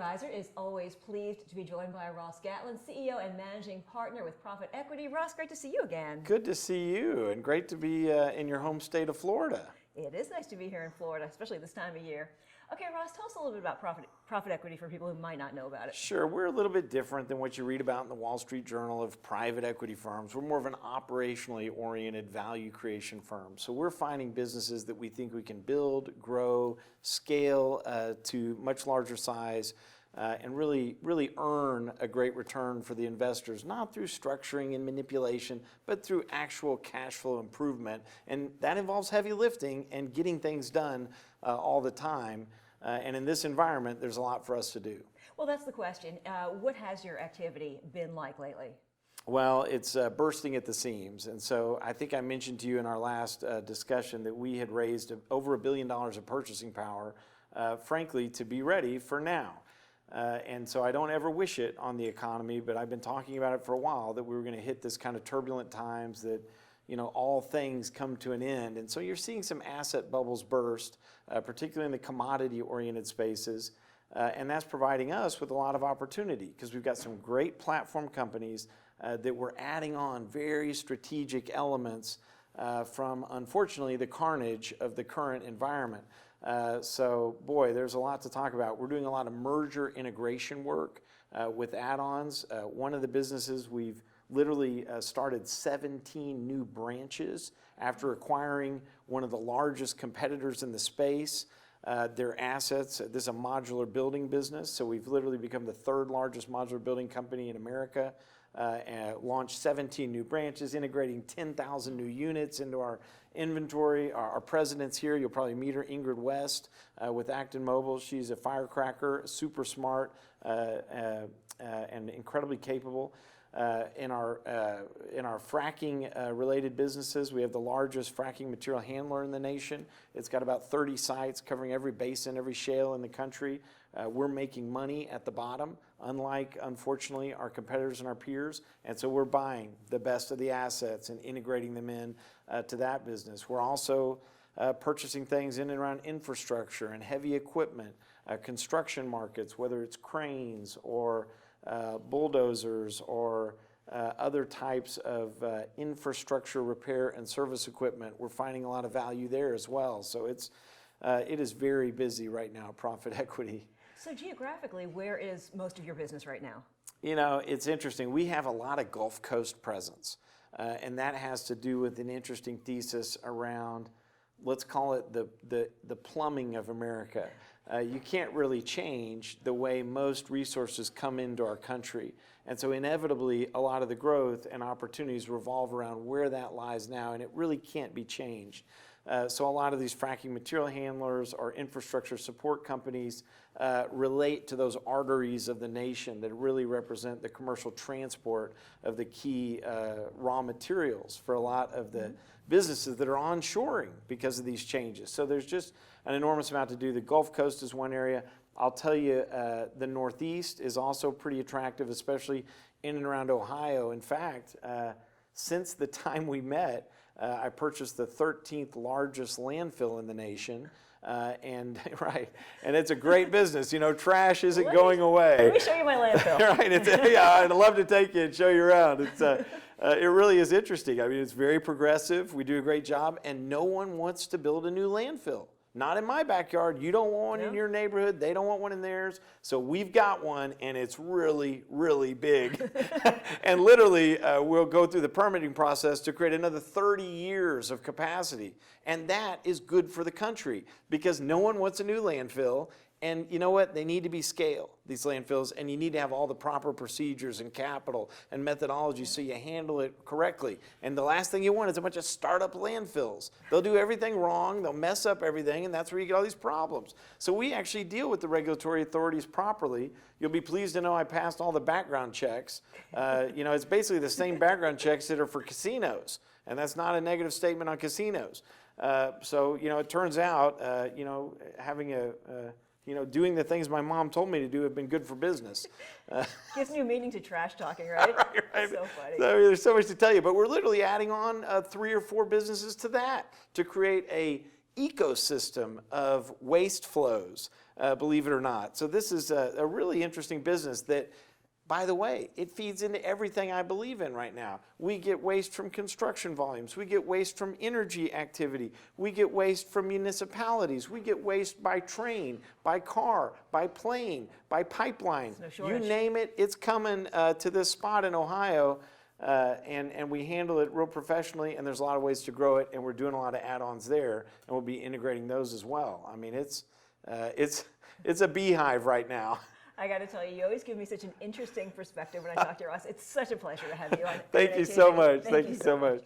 Advisor is always pleased to be joined by Ross Gatlin, CEO and Managing Partner with Profit Equity. Ross, great to see you again. Good to see you, and great to be in your home state of Florida. It is nice to be here in Florida, especially this time of year. Okay, Ross, tell us a little bit about Profit Equity for people who might not know about it. Sure, we're a little bit different than what you read about in the Wall Street Journal of private equity firms. We're more of an operationally oriented value creation firm. So we're finding businesses that we think we can build, grow, scale to much larger size, and really earn a great return for the investors, not through structuring and manipulation, but through actual cash flow improvement. And that involves heavy lifting and getting things done all the time. And in this environment, there's a lot for us to do. Well, that's the question. What has your activity been like lately? Well, it's bursting at the seams. And so I think I mentioned to you in our last discussion that we had raised over $1 billion of purchasing power, frankly, to be ready for now. And so I don't ever wish it on the economy, but I've been talking about it for a while, that we were going to hit this kind of turbulent times, that all things come to an end. And so you're seeing some asset bubbles burst, particularly in the commodity-oriented spaces. And that's providing us with a lot of opportunity, because we've got some great platform companies that we're adding on very strategic elements from, unfortunately, the carnage of the current environment. So, boy, there's a lot to talk about. We're doing a lot of merger integration work with add-ons. One of the businesses, we've literally started 17 new branches after acquiring one of the largest competitors in the space. Their assets, this is a modular building business, so we've literally become the third largest modular building company in America. Launched 17 new branches, integrating 10,000 new units into our inventory. Our president's here. You'll probably meet her, Ingrid West, with Acton Mobile. She's a firecracker, super smart, and incredibly capable. In our fracking related businesses, we have the largest fracking material handler in the nation. It's got about 30 sites covering every basin, every shale in the country. We're making money at the bottom, unlike, unfortunately, our competitors and our peers. And so we're buying the best of the assets and integrating them in to that business. We're also purchasing things in and around infrastructure and heavy equipment, construction markets, whether it's cranes or bulldozers or other types of infrastructure repair and service equipment. We're finding a lot of value there as well. So it is very busy right now, Profit Equity. So geographically, where is most of your business right now? It's interesting. We have a lot of Gulf Coast presence, and that has to do with an interesting thesis around, let's call it the plumbing of America. You can't really change the way most resources come into our country. And so inevitably, a lot of the growth and opportunities revolve around where that lies now, and it really can't be changed. So a lot of these fracking material handlers or infrastructure support companies relate to those arteries of the nation that really represent the commercial transport of the key raw materials for a lot of the businesses that are onshoring because of these changes. So there's just an enormous amount to do. The Gulf Coast is one area. I'll tell you, the Northeast is also pretty attractive, especially in and around Ohio. In fact, since the time we met, I purchased the 13th largest landfill in the nation. And it's a great business. Trash isn't going away. Let me show you my landfill. I'd love to take you and show you around. It really is interesting. I mean, it's very progressive. We do a great job, and no one wants to build a new landfill. Not in my backyard. You don't want one in your neighborhood. They don't want one in theirs. So we've got one, and it's really, really big. And literally, we'll go through the permitting process to create another 30 years of capacity. And that is good for the country, because no one wants a new landfill. And you know what? They need to be scaled, these landfills, and you need to have all the proper procedures and capital and methodology so you handle it correctly. And the last thing you want is a bunch of startup landfills. They'll do everything wrong, they'll mess up everything, and that's where you get all these problems. So we actually deal with the regulatory authorities properly. You'll be pleased to know I passed all the background checks. It's basically the same background checks that are for casinos, and that's not a negative statement on casinos. So it turns out, having doing the things my mom told me to do have been good for business. Gives new meaning to trash talking, right? Right. So funny. So there's so much to tell you, but we're literally adding on 3 or 4 businesses to that to create a ecosystem of waste flows, believe it or not. So this is a really interesting business that, by the way, it feeds into everything I believe in right now. We get waste from construction volumes. We get waste from energy activity. We get waste from municipalities. We get waste by train, by car, by plane, by pipeline. No shortage. You name it, it's coming to this spot in Ohio. And we handle it real professionally, and there's a lot of ways to grow it, and we're doing a lot of add-ons there, and we'll be integrating those as well. I mean, it's a beehive right now. I got to tell you, you always give me such an interesting perspective when I talk to Ross. It's such a pleasure to have you on. Thank you so much. Thank you so much.